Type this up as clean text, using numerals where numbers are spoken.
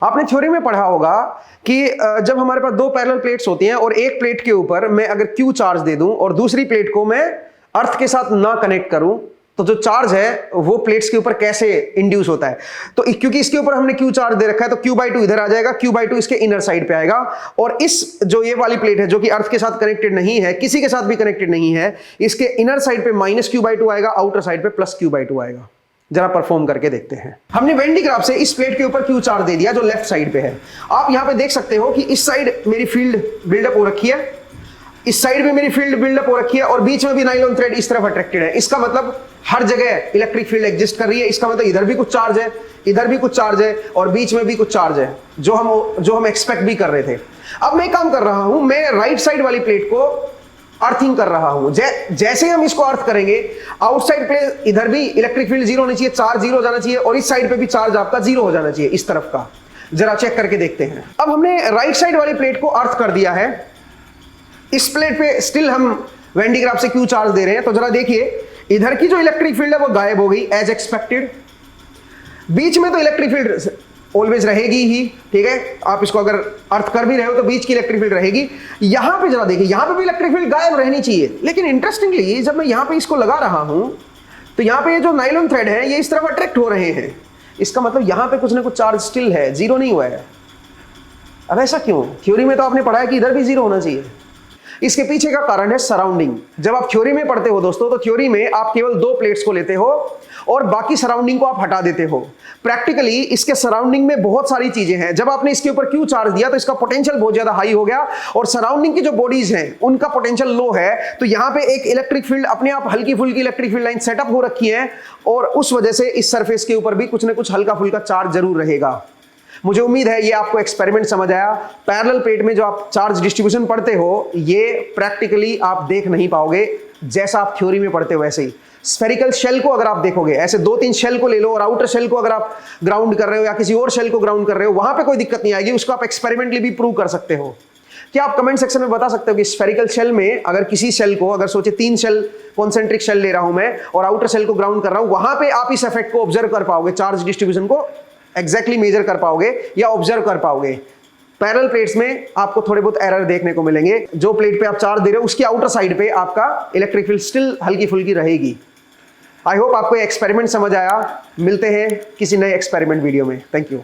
आपने थ्योरी में पढ़ा होगा कि जब हमारे पास दो पैरेलल प्लेट्स होती हैं और एक प्लेट के ऊपर मैं अगर Q चार्ज दे दूं और दूसरी प्लेट को मैं अर्थ के साथ ना कनेक्ट करूं तो जो चार्ज है वो प्लेट्स के ऊपर कैसे इंड्यूस होता है। तो क्योंकि इसके ऊपर हमने Q चार्ज दे रखा है तो Q/2 इधर आ जाएगा, Q/2 इसके इनर साइड पे आएगा और इस जो ये वाली प्लेट है जो कि अर्थ के साथ कनेक्टेड नहीं है, किसी के साथ भी कनेक्टेड नहीं है, इसके इनर साइड पे -Q/2 आएगा, आउटर साइड पे +Q/2 आएगा। जरा परफॉर्म करके देखते हैं। हमने वेन डी ग्राफ से इस प्लेट के ऊपर Q चार्ज दे दिया जो लेफ्ट साइड पे है। आप यहां पे देख सकते हो कि इस साइड मेरी फील्ड बिल्डअप हो रखी है, इस साइड भी मेरी फील्ड बिल्डअप हो रखी है और बीच में भी नायलॉन थ्रेड इस तरफ अट्रैक्टेड है। इसका मतलब हर जगह इलेक्ट्रिक फील्ड एग्जिस्ट कर रही है। इसका मतलब इधर भी कुछ चार्ज है, इधर भी कुछ चार्ज है और बीच में भी कुछ चार्ज है जो हम एक्सपेक्ट भी कर रहे थे। अब मैं काम कर रहा हूं, मैं राइट साइड वाली प्लेट को अर्थिंग कर रहा हूं। जैसे हम इसको अर्थ करेंगे, आउटसाइड प्लेट इधर भी इलेक्ट्रिक फील्ड जीरो होनी चाहिए, चार्ज जीरो हो जाना चाहिए और इस साइड पे भी चार्ज आपका जीरो हो जाना चाहिए, इस तरफ का। जरा चेक करके देखते हैं। अब हमने राइट साइड वाली प्लेट को अर्थ कर दिया है, इस प्लेट पे स्टिल हम वेन डी ग्राफ से Q चार्ज दे रहे हैं। तो जरा देखिए, इधर की जो इलेक्ट्रिक फील्ड है वो गायब हो गई एज एक्सपेक्टेड। बीच में तो इलेक्ट्रिक फील्ड ऑलवेज रहेगी ही, ठीक है। आप इसको अगर अर्थ कर भी रहे हो तो बीच की इलेक्ट्रिक फील्ड रहेगी। यहां पे जरा देखिए, यहां पे भी इलेक्ट्रिक फील्ड गायब रहनी चाहिए, लेकिन इंटरेस्टिंगली जब मैं यहां पे इसको लगा रहा हूं तो यहां पे ये जो नायलॉन थ्रेड है ये इस तरफ अट्रैक्ट हो रहे हैं। इसका मतलब यहां पे कुछ ना कुछ चार्ज स्टिल है, जीरो नहीं हुआ है। अब ऐसा क्यों? थ्योरी में तो आपने पढ़ा है कि इधर भी जीरो होना चाहिए। इसके पीछे का कारण है सराउंडिंग। जब आप थ्योरी में पढ़ते हो दोस्तों, तो थ्योरी में आप केवल दो प्लेट्स को लेते हो और बाकी सराउंडिंग को आप हटा देते हो। प्रैक्टिकली इसके सराउंडिंग में बहुत सारी चीजें हैं। जब आपने इसके ऊपर Q चार्ज दिया तो इसका पोटेंशियल बहुत ज्यादा हाई हो गया और सराउंडिंग की जो बॉडीज हैं उनका पोटेंशियल लो है। तो यहां पे एक इलेक्ट्रिक फील्ड अपने आप हल्की फुल्की इलेक्ट्रिक फील्ड लाइन सेटअप हो रखी है और उस वजह से इस सरफेस के ऊपर भी कुछ ना कुछ हल्का फुल्का चार्ज जरूर रहेगा। मुझे उम्मीद है ये आपको एक्सपेरिमेंट समझ आया। पैरेलल प्लेट में जो आप चार्ज डिस्ट्रीब्यूशन पढ़ते हो ये प्रैक्टिकली आप देख नहीं पाओगे, जैसा आप थ्योरी में पढ़ते हो वैसे ही। स्फेरिकल शेल को अगर आप देखोगे, ऐसे 2-3 शेल को ले लो और आउटर शेल को अगर आप ग्राउंड कर रहे हो या किसी और शेल को ग्राउंड कर रहे हो, वहां पे कोई दिक्कत नहीं आएगी। उसको आप एक्सपेरिमेंटली भी प्रूव कर सकते हो। क्या आप कमेंट सेक्शन में बता सकते हो कि स्फेरिकल शेल में अगर किसी शेल को, अगर सोचे 3 शेल कॉन्सेंट्रिक शेल ले रहा हूं मैं और आउटर शेल को ग्राउंड कर रहा हूं, वहां पे आप इस इफेक्ट को ऑब्जर्व कर पाओगे, चार्ज डिस्ट्रीब्यूशन को एग्जैक्टली मेजर कर पाओगे या ऑब्जर्व कर पाओगे। पैरेलल प्लेट्स में आपको थोड़े बहुत एरर देखने को मिलेंगे। जो प्लेट पे आप चार्ज दे रहे हो उसकी आउटर साइड पे आपका इलेक्ट्रिक फील्ड स्टिल हल्की फुल्की रहेगी। आई होप आपको ये एक्सपेरिमेंट समझ आया। मिलते हैं किसी नए एक्सपेरिमेंट वीडियो में। Thank you.